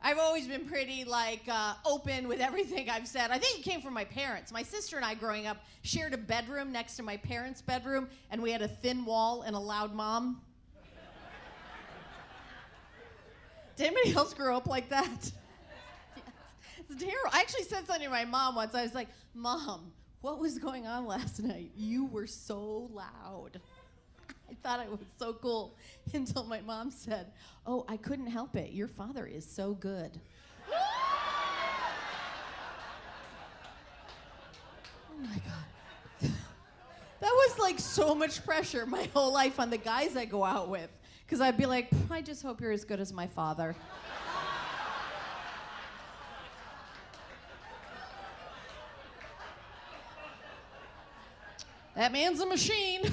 I've always been pretty, open with everything I've said. I think it came from my parents. My sister and I, growing up, shared a bedroom next to my parents' bedroom, and we had a thin wall and a loud mom. Did anybody else grow up like that? Yes. It's terrible. I actually said something to my mom once. I was like, Mom, what was going on last night? You were so loud. I thought it was so cool until my mom said, oh, I couldn't help it. Your father is so good. Oh my God. That was like so much pressure my whole life on the guys I go out with. Because I'd be like, I just hope you're as good as my father. That man's a machine.